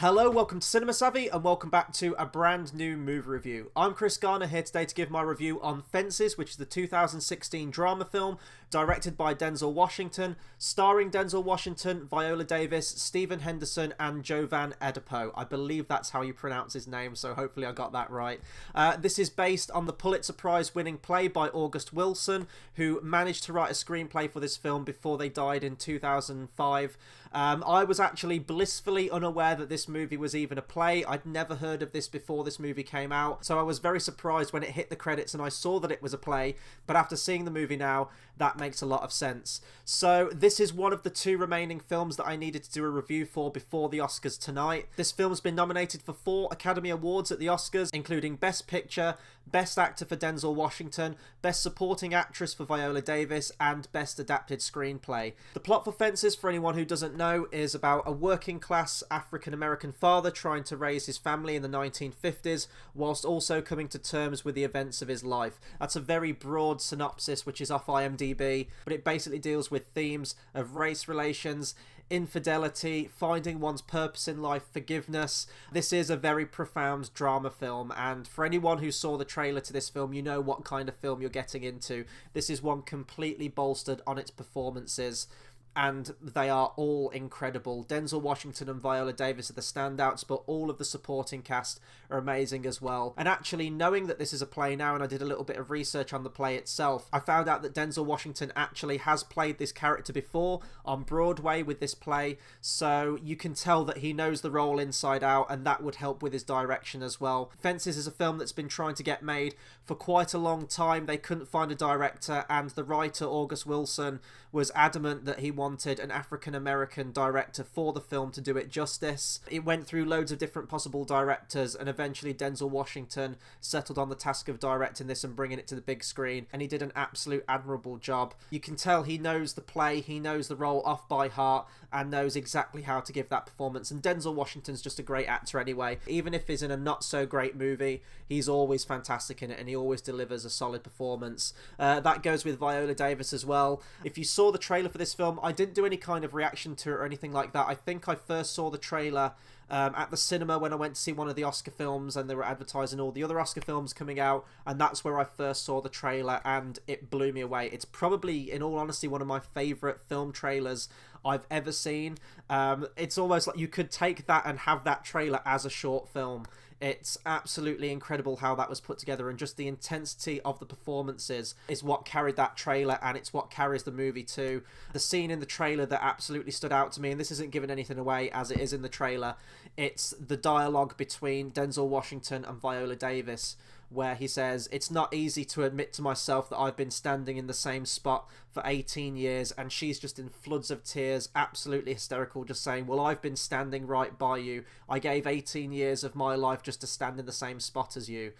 Hello, welcome to Cinema Savvy, and welcome back to a brand new movie review. I'm Chris Garner, here today to give my review on Fences, which is the 2016 drama film directed by Denzel Washington, starring Denzel Washington, Viola Davis, Stephen Henderson, and Jovan Adepo. I believe that's how you pronounce his name, so hopefully I got that right. This is based on the Pulitzer Prize winning play by August Wilson, who managed to write a screenplay for this film before they died in 2005. I was actually blissfully unaware that this movie was even a play. I'd never heard of this before this movie came out, so I was very surprised when it hit the credits and I saw that it was a play, but after seeing the movie now, that makes a lot of sense. So this is one of the two remaining films that I needed to do a review for before the Oscars tonight. This film's been nominated for 4 Academy Awards at the Oscars, including Best Picture, Best Actor for Denzel Washington, Best Supporting Actress for Viola Davis, and Best Adapted Screenplay. The plot for Fences, for anyone who doesn't know, is about a working-class African-American father trying to raise his family in the 1950s, whilst also coming to terms with the events of his life. That's a very broad synopsis, which is off IMDb, but it basically deals with themes of race relations, infidelity, finding one's purpose in life, forgiveness. This is a very profound drama film, and for anyone who saw the trailer to this film, you know what kind of film you're getting into. This is one completely bolstered on its performances, and they are all incredible. Denzel Washington and Viola Davis are the standouts, but all of the supporting cast are amazing as well. And actually, knowing that this is a play now, and I did a little bit of research on the play itself, I found out that Denzel Washington actually has played this character before on Broadway with this play, so you can tell that he knows the role inside out, and that would help with his direction as well. Fences is a film that's been trying to get made for quite a long time. They couldn't find a director, and the writer, August Wilson, was adamant that he wanted an African-American director for the film to do it justice. It went through loads of different possible directors, and eventually Denzel Washington settled on the task of directing this and bringing it to the big screen, and he did an absolute admirable job. You can tell he knows the play, he knows the role off by heart, and knows exactly how to give that performance. And Denzel Washington's just a great actor anyway. Even if he's in a not so great movie, he's always fantastic in it, and he always delivers a solid performance. That goes with Viola Davis as well. If you saw the trailer for this film, I didn't do any kind of reaction to it or anything like that. I think I first saw the trailer at the cinema when I went to see one of the Oscar films, and they were advertising all the other Oscar films coming out, and that's where I first saw the trailer, and it blew me away. It's probably, in all honesty, one of my favourite film trailers I've ever seen. It's almost like you could take that and have that trailer as a short film. It's absolutely incredible how that was put together, and just the intensity of the performances is what carried that trailer, and it's what carries the movie too. The scene in the trailer that absolutely stood out to me, and this isn't giving anything away as it is in the trailer, it's the dialogue between Denzel Washington and Viola Davis, where he says, "It's not easy to admit to myself that I've been standing in the same spot for 18 years, and she's just in floods of tears, absolutely hysterical, just saying, well, I've been standing right by you. I gave 18 years of my life just to stand in the same spot as you."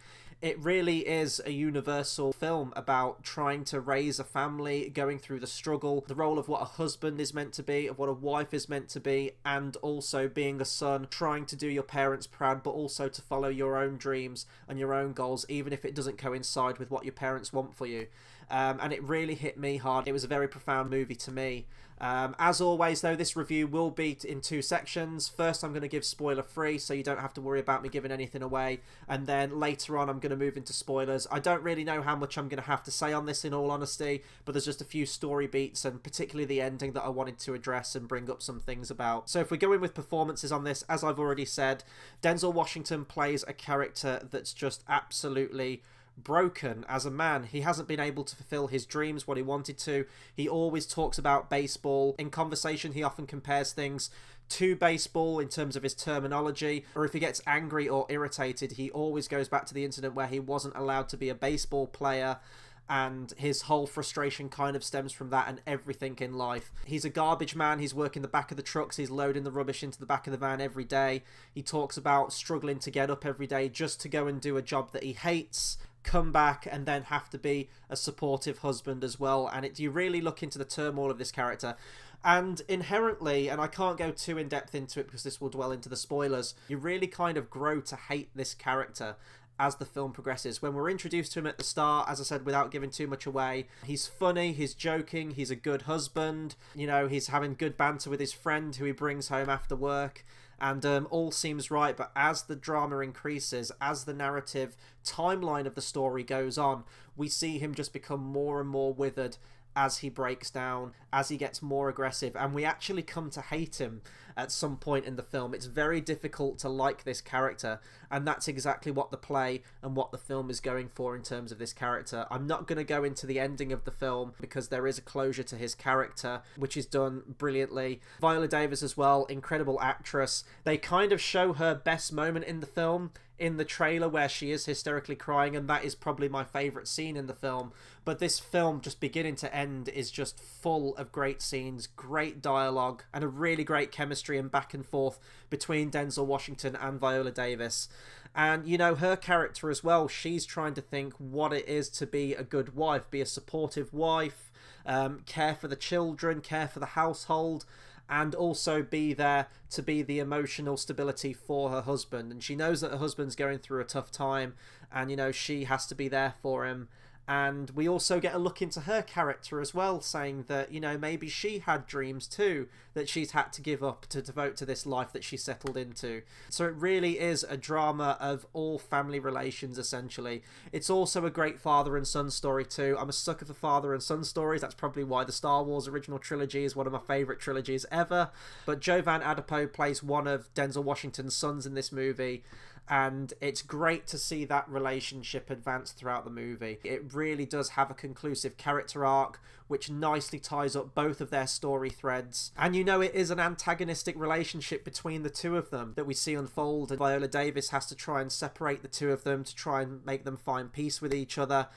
It really is a universal film about trying to raise a family, going through the struggle, the role of what a husband is meant to be, of what a wife is meant to be, and also being a son, trying to do your parents proud, but also to follow your own dreams and your own goals, even if it doesn't coincide with what your parents want for you. And it really hit me hard. It was a very profound movie to me. As always, though, this review will be in 2 sections. First, I'm going to give spoiler free, so you don't have to worry about me giving anything away. And then later on, I'm going to move into spoilers. I don't really know how much I'm going to have to say on this, in all honesty, but there's just a few story beats, and particularly the ending, that I wanted to address and bring up some things about. So if we go in with performances on this, as I've already said, Denzel Washington plays a character that's just absolutely broken as a man. He hasn't been able to fulfill his dreams, what he wanted to. He always talks about baseball. In conversation, he often compares things to baseball in terms of his terminology, or if he gets angry or irritated, he always goes back to the incident where he wasn't allowed to be a baseball player, and his whole frustration kind of stems from that and everything in life. He's a garbage man. He's working the back of the trucks. He's loading the rubbish into the back of the van every day. He talks about struggling to get up every day just to go and do a job that he hates, come back, and then have to be a supportive husband as well. And you really look into the turmoil of this character, and inherently, and I can't go too in depth into it because this will dwell into the spoilers, you really kind of grow to hate this character as the film progresses. When we're introduced to him at the start, as I said, without giving too much away, he's funny, he's joking, he's a good husband, you know, he's having good banter with his friend who he brings home after work. and all seems right. But as the drama increases, as the narrative timeline of the story goes on, we see him just become more and more withered as he breaks down, as he gets more aggressive, and we actually come to hate him at some point in the film. It's very difficult to like this character, and that's exactly what the play and what the film is going for in terms of this character. I'm not going to go into the ending of the film because there is a closure to his character, which is done brilliantly. Viola Davis as well, incredible actress. They kind of show her best moment in the film in the trailer where she is hysterically crying, and that is probably my favourite scene in the film. But this film, just beginning to end, is just full of great scenes, great dialogue, and a really great chemistry and back and forth between Denzel Washington and Viola Davis. And, you know, her character as well, she's trying to think what it is to be a good wife, be a supportive wife, care for the children, care for the household, and also be there to be the emotional stability for her husband. And she knows that her husband's going through a tough time, and, you know, she has to be there for him. And we also get a look into her character as well, saying that, you know, maybe she had dreams too that she's had to give up to devote to this life that she settled into. So it really is a drama of all family relations, essentially. It's also a great father and son story too. I'm a sucker for father and son stories. That's probably why the Star Wars original trilogy is one of my favourite trilogies ever. But Jovan Adepo plays one of Denzel Washington's sons in this movie, and it's great to see that relationship advance throughout the movie. It really does have a conclusive character arc, which nicely ties up both of their story threads. And you know, it is an antagonistic relationship between the two of them that we see unfold, and Viola Davis has to try and separate the two of them to try and make them find peace with each other.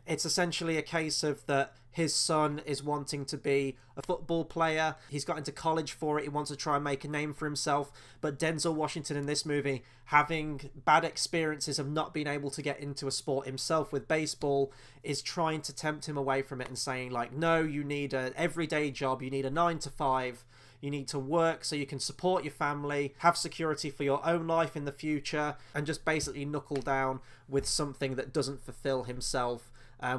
It's essentially a case of that his son is wanting to be a football player. He's got into college for it. He wants to try and make a name for himself. But Denzel Washington in this movie, having bad experiences of not being able to get into a sport himself with baseball, is trying to tempt him away from it and saying, like, no, you need an everyday job. You need a 9 to 5. You need to work so you can support your family, have security for your own life in the future, and just basically knuckle down with something that doesn't fulfill himself.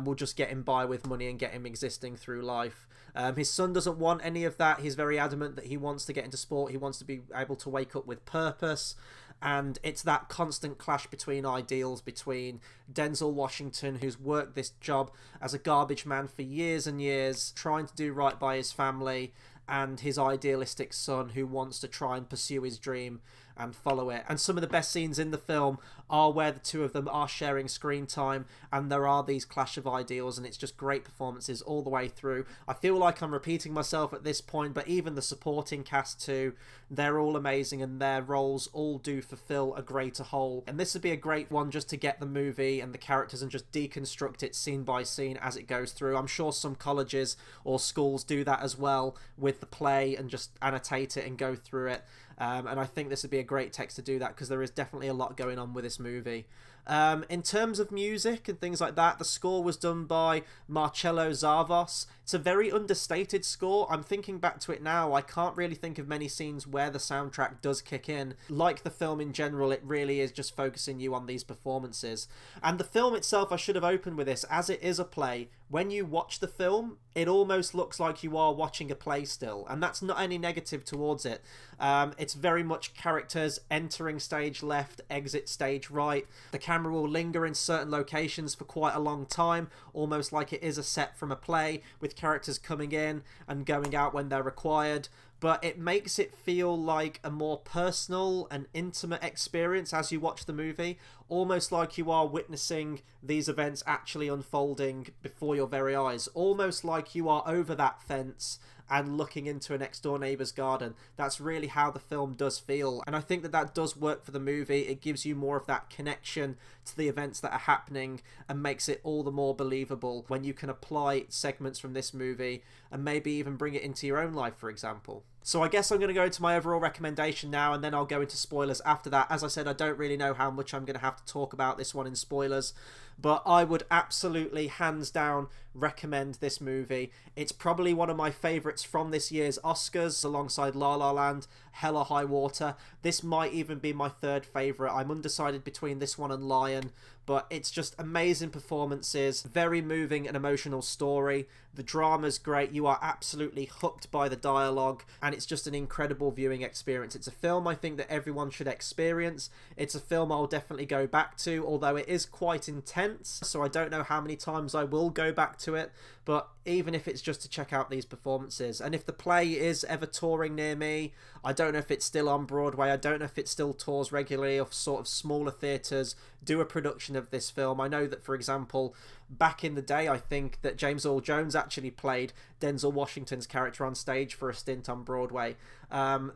Will just get him by with money and get him existing through life. His son doesn't want any of that. He's very adamant that he wants to get into sport. He wants to be able to wake up with purpose. And it's that constant clash between ideals, between Denzel Washington, who's worked this job as a garbage man for years and years, trying to do right by his family, and his idealistic son who wants to try and pursue his dream and follow it. And some of the best scenes in the film are where the two of them are sharing screen time, and there are these clash of ideals, and it's just great performances all the way through. I feel like I'm repeating myself at this point, but even the supporting cast too, they're all amazing, and their roles all do fulfill a greater whole. And this would be a great one just to get the movie and the characters and just deconstruct it scene by scene as it goes through. I'm sure some colleges or schools do that as well with the play and just annotate it and go through it. And I think this would be a great text to do that, because there is definitely a lot going on with this movie. In terms of music and things like that, the score was done by Marcello Zarvos. It's a very understated score. I'm thinking back to it now. I can't really think of many scenes where the soundtrack does kick in. Like the film in general, it really is just focusing you on these performances. And the film itself, I should have opened with this, as it is a play. When you watch the film, it almost looks like you are watching a play still, and that's not any negative towards it. It's very much characters entering stage left, exit stage right. The camera will linger in certain locations for quite a long time, almost like it is a set from a play, with characters coming in and going out when they're required. But it makes it feel like a more personal and intimate experience as you watch the movie, almost like you are witnessing these events actually unfolding before your very eyes, almost like you are over that fence and looking into a next door neighbour's garden. That's really how the film does feel, and I think that that does work for the movie. It gives you more of that connection to the events that are happening and makes it all the more believable when you can apply segments from this movie and maybe even bring it into your own life, for example. So I guess I'm going to go into my overall recommendation now, and then I'll go into spoilers after that. As I said, I don't really know how much I'm going to have to talk about this one in spoilers, but I would absolutely, hands down, recommend this movie. It's probably one of my favourites from this year's Oscars, alongside La La Land, Hell or High Water. This might even be my third favourite. I'm undecided between this one and Lion, but it's just amazing performances, very moving and emotional story. The drama's great. You are absolutely hooked by the dialogue, and and it's just an incredible viewing experience. It's a film I think that everyone should experience. It's a film I'll definitely go back to, although it is quite intense, so I don't know how many times I will go back to it, but even if it's just to check out these performances. And if the play is ever touring near me, I don't know if it's still on Broadway, I don't know if it still tours regularly, or sort of smaller theatres do a production of this film. I know that, for example, back in the day, I think that James Earl Jones actually played Denzel Washington's character on stage for a stint on Broadway.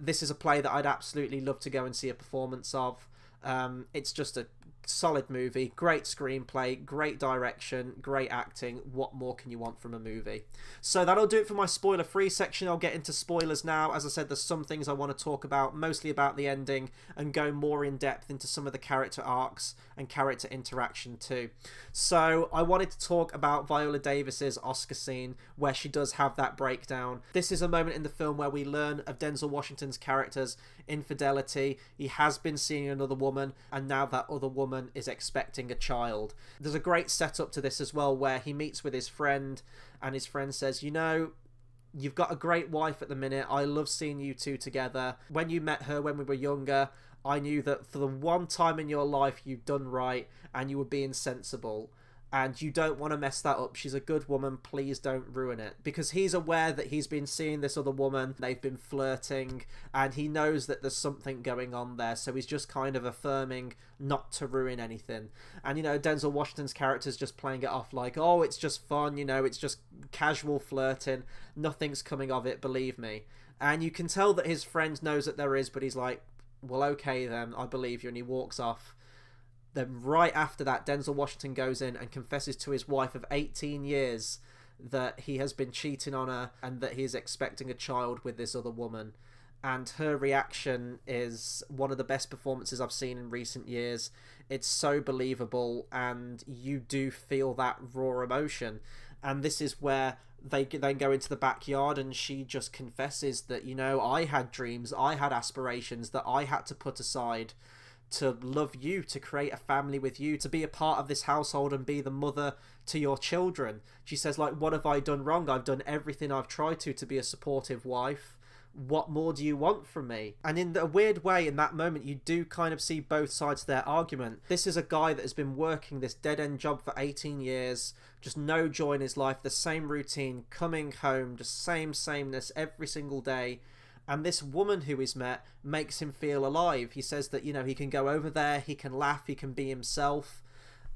This is a play that I'd absolutely love to go and see a performance of. It's just a solid movie, great screenplay, great direction, great acting. What more can you want from a movie? So that'll do it for my spoiler free section. I'll get into spoilers now. As I said, there's some things I want to talk about, mostly about the ending, and go more in depth into some of the character arcs and character interaction too. So I wanted to talk about Viola Davis's Oscar scene where she does have that breakdown. This is a moment in the film where we learn of Denzel Washington's character's infidelity. He has been seeing another woman, and now that other woman is expecting a child. There's a great setup to this as well, where he meets with his friend, and his friend says, you know, you've got a great wife at the minute. I love seeing you two together. When you met her when we were younger, I knew that for the one time in your life you'd done right and you were being sensible, and you don't want to mess that up. She's a good woman, please don't ruin it. Because he's aware that he's been seeing this other woman, they've been flirting, and he knows that there's something going on there, so he's just kind of affirming not to ruin anything. And, you know, Denzel Washington's character's just playing it off like, oh, it's just fun, you know, it's just casual flirting, nothing's coming of it, believe me. And you can tell that his friend knows that there is, but he's like, well, okay then, I believe you, and he walks off. Then right after that, Denzel Washington goes in and confesses to his wife of 18 years that he has been cheating on her and that he is expecting a child with this other woman. And her reaction is one of the best performances I've seen in recent years. It's so believable, and you do feel that raw emotion. And this is where they then go into the backyard, and she just confesses that, you know, I had dreams, I had aspirations that I had to put aside to love you, to create a family with you, to be a part of this household and be the mother to your children. She says, like, what have I done wrong? I've done everything I've tried to be a supportive wife. What more do you want from me? And in a weird way, in that moment, you do kind of see both sides of their argument. This is a guy that has been working this dead-end job for 18 years, just no joy in his life, the same routine, coming home, just sameness every single day. And this woman who he's met makes him feel alive. He says that, you know, he can go over there, he can laugh, he can be himself.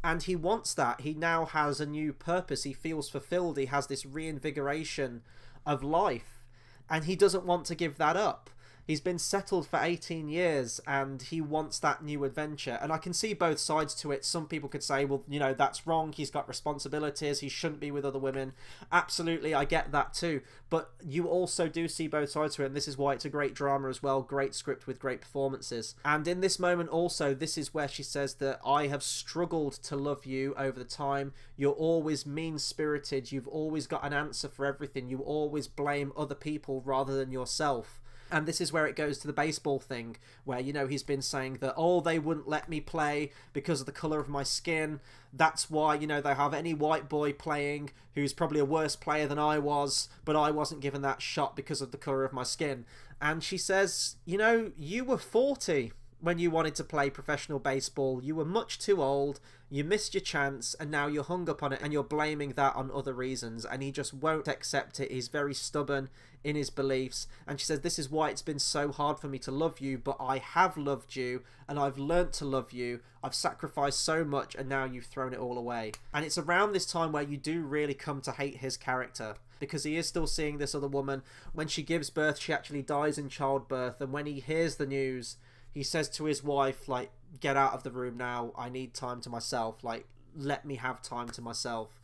And he wants that. He now has a new purpose. He feels fulfilled. He has this reinvigoration of life. And he doesn't want to give that up. He's been settled for 18 years and he wants that new adventure. And I can see both sides to it. Some people could say, well, you know, that's wrong. He's got responsibilities. He shouldn't be with other women. Absolutely, I get that too. But you also do see both sides to it. And this is why it's a great drama as well. Great script with great performances. And in this moment also, this is where she says that I have struggled to love you over the time. You're always mean-spirited. You've always got an answer for everything. You always blame other people rather than yourself. And this is where it goes to the baseball thing, where, you know, he's been saying that, oh, they wouldn't let me play because of the colour of my skin. That's why, you know, they have any white boy playing who's probably a worse player than I was, but I wasn't given that shot because of the colour of my skin. And she says, you know, you were 40 when you wanted to play professional baseball. You were much too old, you missed your chance, and now you're hung up on it and you're blaming that on other reasons. And he just won't accept it. He's very stubborn in his beliefs. And she says, this is why it's been so hard for me to love you, but I have loved you and I've learnt to love you. I've sacrificed so much and now you've thrown it all away. And it's around this time where you do really come to hate his character, because he is still seeing this other woman. When she gives birth, she actually dies in childbirth, and when he hears the news, he says to his wife, like, get out of the room now, I need time to myself, like, let me have time to myself.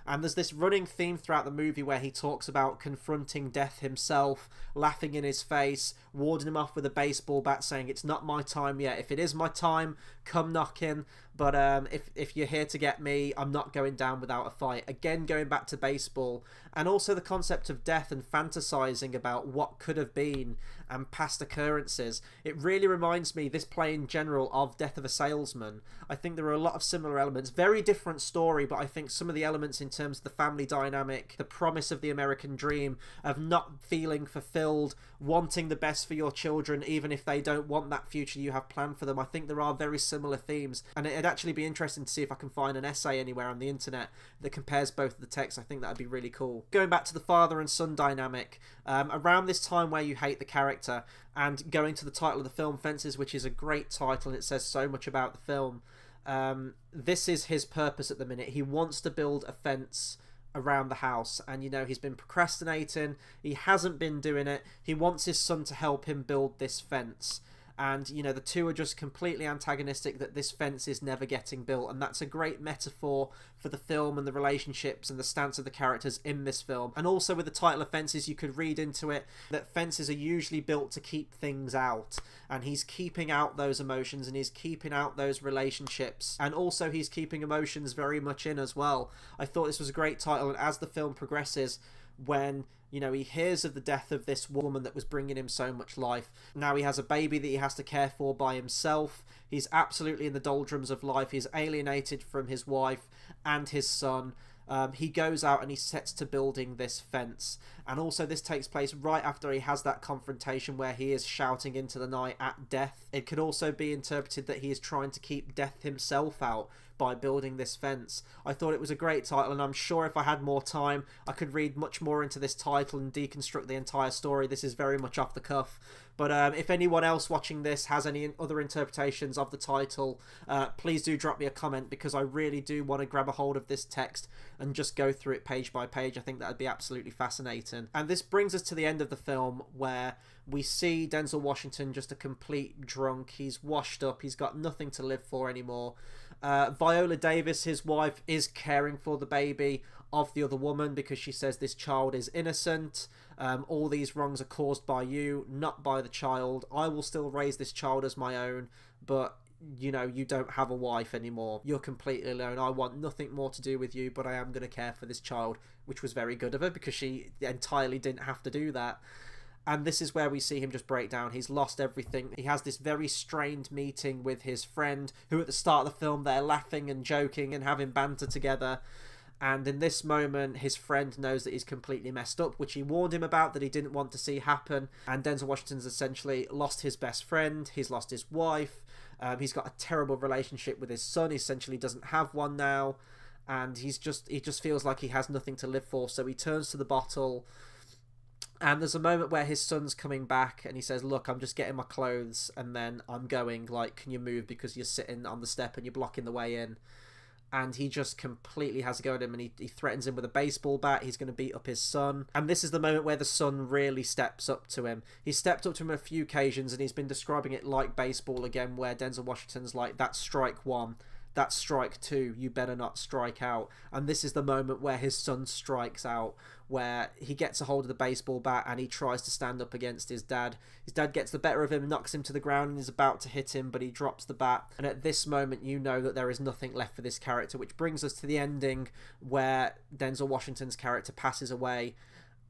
And there's this running theme throughout the movie where he talks about confronting death himself, laughing in his face, warding him off with a baseball bat, saying, it's not my time yet. If it is my time, come knocking, but if you're here to get me, I'm not going down without a fight. Again, going back to baseball, and also the concept of death and fantasizing about what could have been and past occurrences. It really reminds me, this play in general, of Death of a Salesman. I think there are a lot of similar elements. Very different story, but I think some of the elements in terms of the family dynamic, the promise of the American dream, of not feeling fulfilled, wanting the best for your children even if they don't want that future you have planned for them. I think there are very similar themes, and it'd actually be interesting to see if I can find an essay anywhere on the internet that compares both of the texts. I think that'd be really cool. Going back to the father and son dynamic, around this time where you hate the character, and going to the title of the film, Fences, which is a great title and it says so much about the film. This is his purpose at the minute. He wants to build a fence around the house, and he's been procrastinating, he hasn't been doing it. He wants his son to help him build this fence, and the two are just completely antagonistic, that this fence is never getting built. And that's a great metaphor for the film and the relationships and the stance of the characters in this film. And also with the title of Fences, you could read into it that fences are usually built to keep things out, and he's keeping out those emotions, and he's keeping out those relationships, and also he's keeping emotions very much in as well. I thought this was a great title, and as the film progresses, when he hears of the death of this woman that was bringing him so much life. Now he has a baby that he has to care for by himself. He's absolutely in the doldrums of life. He's alienated from his wife and his son. He goes out and he sets to building this fence. And also this takes place right after he has that confrontation where he is shouting into the night at death. It could also be interpreted that he is trying to keep death himself out by building this fence. I thought it was a great title, and I'm sure if I had more time I could read much more into this title and deconstruct the entire story. This is very much off the cuff, but if anyone else watching this has any other interpretations of the title, please do drop me a comment, because I really do want to grab a hold of this text and just go through it page by page. I think that would be absolutely fascinating. And this brings us to the end of the film, where we see Denzel Washington just a complete drunk. He's washed up, he's got nothing to live for anymore. Viola Davis, his wife, is caring for the baby of the other woman, because she says this child is innocent. All these wrongs are caused by you, not by the child. I will still raise this child as my own, but you don't have a wife anymore. You're completely alone. I want nothing more to do with you, but I am going to care for this child, which was very good of her, because she entirely didn't have to do that. And this is where we see him just break down. He's lost everything. He has this very strained meeting with his friend, who at the start of the film, they're laughing and joking and having banter together. And in this moment, his friend knows that he's completely messed up, which he warned him about, that he didn't want to see happen. And Denzel Washington's essentially lost his best friend. He's lost his wife. He's got a terrible relationship with his son. He essentially doesn't have one now. And he just feels like he has nothing to live for. So he turns to the bottle. And there's a moment where his son's coming back and he says, look, I'm just getting my clothes and then I'm going, like, can you move, because you're sitting on the step and you're blocking the way in. And he just completely has to go at him, and he threatens him with a baseball bat. He's going to beat up his son. And this is the moment where the son really steps up to him. He stepped up to him on a few occasions, and he's been describing it like baseball again, where Denzel Washington's like, that's strike one, that's strike two, you better not strike out. And this is the moment where his son strikes out, where he gets a hold of the baseball bat and he tries to stand up against his dad. His dad gets the better of him, knocks him to the ground, and is about to hit him, but he drops the bat. And at this moment, you know that there is nothing left for this character, which brings us to the ending, where Denzel Washington's character passes away.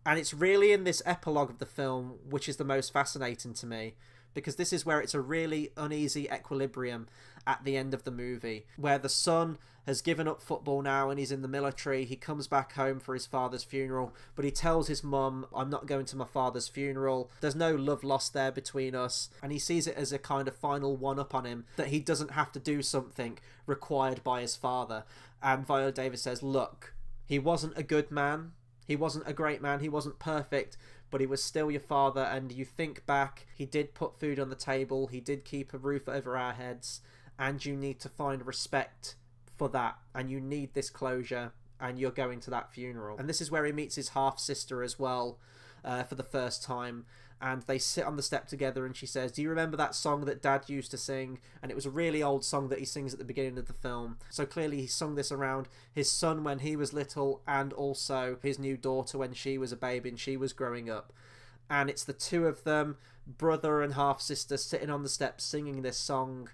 And it's really in this epilogue of the film which is the most fascinating to me, because this is where it's a really uneasy equilibrium at the end of the movie, where the son has given up football now and he's in the military. He comes back home for his father's funeral, but he tells his mum, I'm not going to my father's funeral. There's no love lost there between us. And he sees it as a kind of final one-up on him, that he doesn't have to do something required by his father. And Viola Davis says, look, he wasn't a good man. He wasn't a great man. He wasn't perfect, but he was still your father. And you think back, he did put food on the table. He did keep a roof over our heads. And you need to find respect for that. And you need this closure. And you're going to that funeral. And this is where he meets his half-sister as well, for the first time. And they sit on the step together, and she says, do you remember that song that Dad used to sing? And it was a really old song that he sings at the beginning of the film. So clearly he sung this around his son when he was little, and also his new daughter when she was a baby and she was growing up. And it's the two of them, brother and half-sister, sitting on the steps singing this song.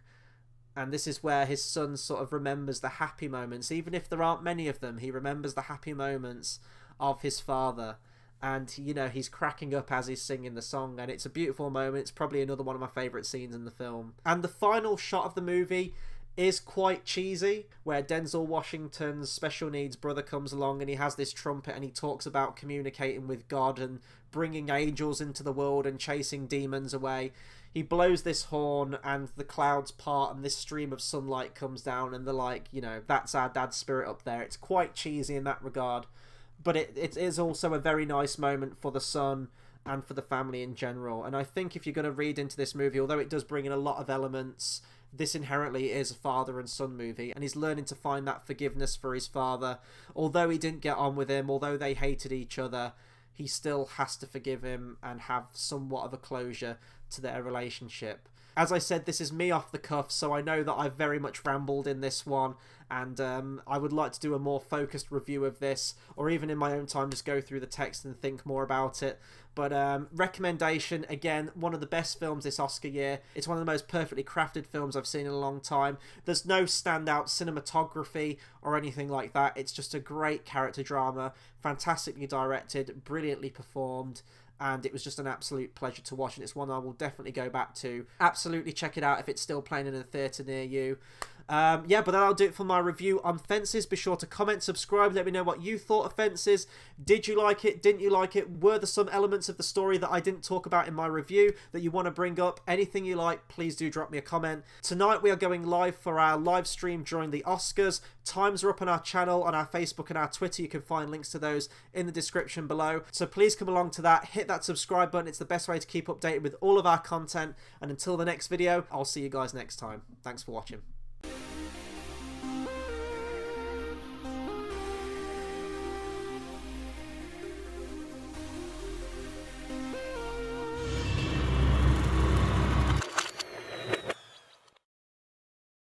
And this is where his son sort of remembers the happy moments. Even if there aren't many of them, he remembers the happy moments of his father. And, you know, he's cracking up as he's singing the song. And it's a beautiful moment. It's probably another one of my favourite scenes in the film. And the final shot of the movie is quite cheesy, where Denzel Washington's special needs brother comes along and he has this trumpet and he talks about communicating with God and bringing angels into the world and chasing demons away. He blows this horn and the clouds part and this stream of sunlight comes down and they're like, you know, that's our dad's spirit up there. It's quite cheesy in that regard, but it is also a very nice moment for the son and for the family in general. And I think if you're going to read into this movie, although it does bring in a lot of elements, this inherently is a father and son movie, and he's learning to find that forgiveness for his father. Although he didn't get on with him, although they hated each other, he still has to forgive him and have somewhat of a closure to their relationship. As I said, this is me off the cuff, so I know that I've very much rambled in this one, and I would like to do a more focused review of this, or even in my own time just go through the text and think more about it. But recommendation, again, one of the best films this Oscar year. It's one of the most perfectly crafted films I've seen in a long time. There's no standout cinematography or anything like that. It's just a great character drama, fantastically directed, brilliantly performed, and it was just an absolute pleasure to watch, and it's one I will definitely go back to. Absolutely check it out if it's still playing in a theatre near you. Yeah, but that'll do it for my review on Fences. Be sure to comment, subscribe, let me know what you thought of Fences. Did you like it? Didn't you like it? Were there some elements of the story that I didn't talk about in my review that you want to bring up? Anything you like, please do drop me a comment. Tonight we are going live for our live stream during the Oscars. Times are up on our channel, on our Facebook and our Twitter. You can find links to those in the description below. So please come along to that. Hit that subscribe button. It's the best way to keep updated with all of our content. And until the next video, I'll see you guys next time. Thanks for watching.